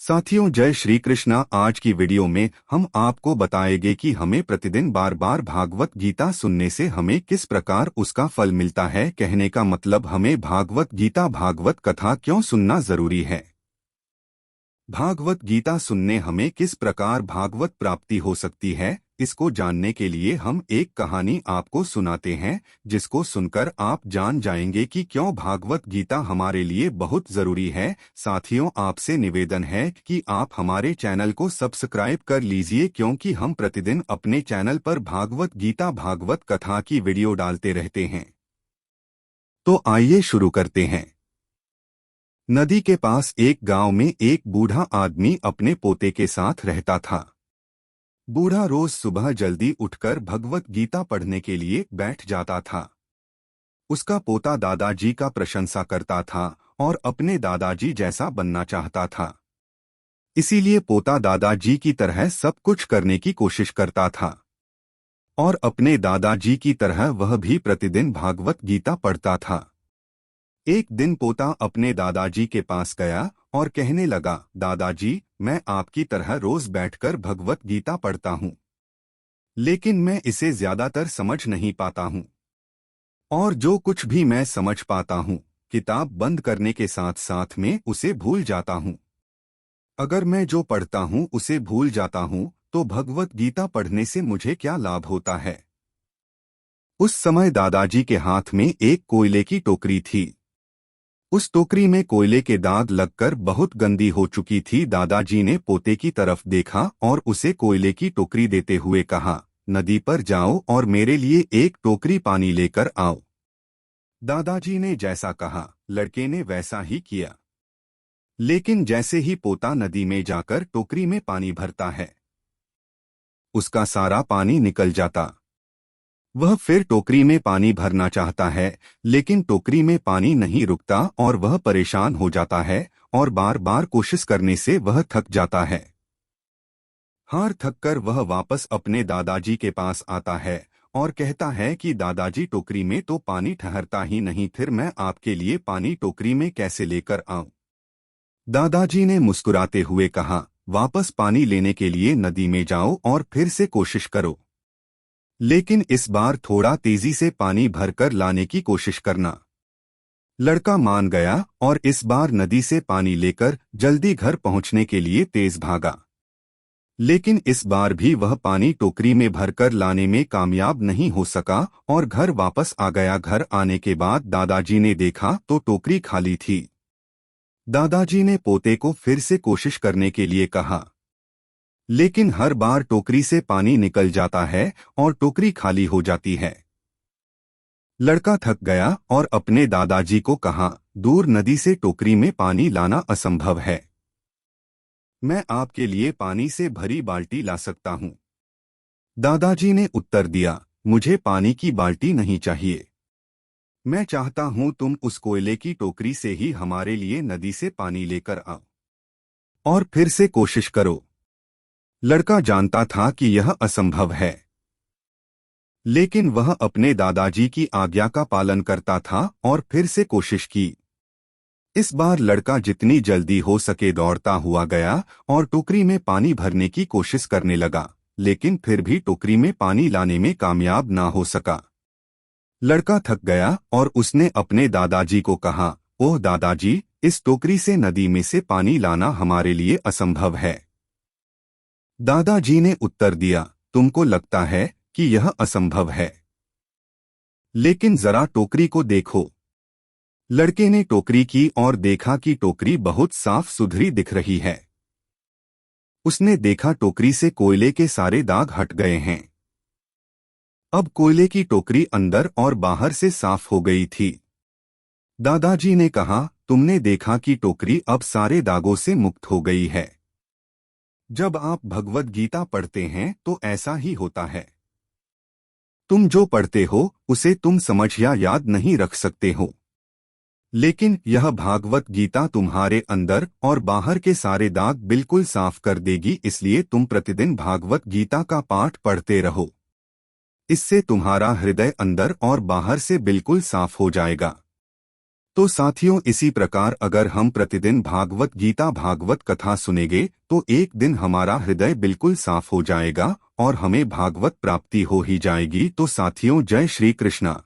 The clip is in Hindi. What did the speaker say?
साथियों, जय श्री कृष्णा। आज की वीडियो में हम आपको बताएंगे कि हमें प्रतिदिन बार बार भागवत गीता सुनने से हमें किस प्रकार उसका फल मिलता है। कहने का मतलब, हमें भागवत गीता भागवत कथा क्यों सुनना जरूरी है। भागवत गीता सुनने हमें किस प्रकार भागवत प्राप्ति हो सकती है, इसको जानने के लिए हम एक कहानी आपको सुनाते हैं, जिसको सुनकर आप जान जाएंगे कि क्यों भागवत गीता हमारे लिए बहुत जरूरी है। साथियों, आपसे निवेदन है कि आप हमारे चैनल को सब्सक्राइब कर लीजिए, क्योंकि हम प्रतिदिन अपने चैनल पर भागवत गीता भागवत कथा की वीडियो डालते रहते हैं। तो आइए शुरू करते हैं। नदी के पास एक गांव में एक बूढ़ा आदमी अपने पोते के साथ रहता था। बूढ़ा रोज सुबह जल्दी उठकर भगवत गीता पढ़ने के लिए बैठ जाता था। उसका पोता दादाजी का प्रशंसा करता था और अपने दादाजी जैसा बनना चाहता था। इसीलिए पोता दादाजी की तरह सब कुछ करने की कोशिश करता था और अपने दादाजी की तरह वह भी प्रतिदिन भागवत गीता पढ़ता था। एक दिन पोता अपने दादाजी के पास गया और कहने लगा, दादाजी, मैं आपकी तरह रोज बैठकर भगवत गीता पढ़ता हूँ, लेकिन मैं इसे ज्यादातर समझ नहीं पाता हूँ, और जो कुछ भी मैं समझ पाता हूँ, किताब बंद करने के साथ साथ में उसे भूल जाता हूँ। अगर मैं जो पढ़ता हूँ उसे भूल जाता हूँ, तो भगवत गीता पढ़ने से मुझे क्या लाभ होता है। उस समय दादाजी के हाथ में एक कोयले की टोकरी थी। उस टोकरी में कोयले के दाग लगकर बहुत गंदी हो चुकी थी। दादाजी ने पोते की तरफ देखा और उसे कोयले की टोकरी देते हुए कहा, नदी पर जाओ और मेरे लिए एक टोकरी पानी लेकर आओ। दादाजी ने जैसा कहा, लड़के ने वैसा ही किया। लेकिन जैसे ही पोता नदी में जाकर टोकरी में पानी भरता है, उसका सारा पानी निकल जाता। वह फिर टोकरी में पानी भरना चाहता है, लेकिन टोकरी में पानी नहीं रुकता और वह परेशान हो जाता है और बार बार कोशिश करने से वह थक जाता है। हार थककर वह वापस अपने दादाजी के पास आता है और कहता है कि दादाजी, टोकरी में तो पानी ठहरता ही नहीं, फिर मैं आपके लिए पानी टोकरी में कैसे लेकर आऊं। दादाजी ने मुस्कुराते हुए कहा, वापस पानी लेने के लिए नदी में जाओ और फिर से कोशिश करो, लेकिन इस बार थोड़ा तेजी से पानी भरकर लाने की कोशिश करना। लड़का मान गया और इस बार नदी से पानी लेकर जल्दी घर पहुंचने के लिए तेज भागा। लेकिन इस बार भी वह पानी टोकरी में भरकर लाने में कामयाब नहीं हो सका और घर वापस आ गया। घर आने के बाद दादाजी ने देखा तो टोकरी खाली थी। दादाजी ने पोते को फिर से कोशिश करने के लिए कहा, लेकिन हर बार टोकरी से पानी निकल जाता है और टोकरी खाली हो जाती है। लड़का थक गया और अपने दादाजी को कहा, दूर नदी से टोकरी में पानी लाना असंभव है। मैं आपके लिए पानी से भरी बाल्टी ला सकता हूँ। दादाजी ने उत्तर दिया, मुझे पानी की बाल्टी नहीं चाहिए। मैं चाहता हूँ तुम उस कोयले की टोकरी से ही हमारे लिए नदी से पानी लेकर आओ और फिर से कोशिश करो। लड़का जानता था कि यह असंभव है, लेकिन वह अपने दादाजी की आज्ञा का पालन करता था और फिर से कोशिश की। इस बार लड़का जितनी जल्दी हो सके दौड़ता हुआ गया और टोकरी में पानी भरने की कोशिश करने लगा, लेकिन फिर भी टोकरी में पानी लाने में कामयाब ना हो सका। लड़का थक गया और उसने अपने दादाजी को कहा, ओह दादाजी, इस टोकरी से नदी में से पानी लाना हमारे लिए असंभव है। दादाजी ने उत्तर दिया, तुमको लगता है कि यह असंभव है, लेकिन जरा टोकरी को देखो। लड़के ने टोकरी की और देखा कि टोकरी बहुत साफ सुथरी दिख रही है। उसने देखा टोकरी से कोयले के सारे दाग हट गए हैं। अब कोयले की टोकरी अंदर और बाहर से साफ हो गई थी। दादाजी ने कहा, तुमने देखा कि टोकरी अब सारे दागों से मुक्त हो गई है। जब आप भगवत गीता पढ़ते हैं तो ऐसा ही होता है। तुम जो पढ़ते हो उसे तुम समझ या याद नहीं रख सकते हो, लेकिन यह भागवत गीता तुम्हारे अंदर और बाहर के सारे दाग बिल्कुल साफ कर देगी। इसलिए तुम प्रतिदिन भागवत गीता का पाठ पढ़ते रहो। इससे तुम्हारा हृदय अंदर और बाहर से बिल्कुल साफ हो जाएगा। तो साथियों, इसी प्रकार अगर हम प्रतिदिन भागवत गीता भागवत कथा सुनेंगे तो एक दिन हमारा हृदय बिल्कुल साफ हो जाएगा और हमें भागवत प्राप्ति हो ही जाएगी। तो साथियों, जय श्री कृष्णा।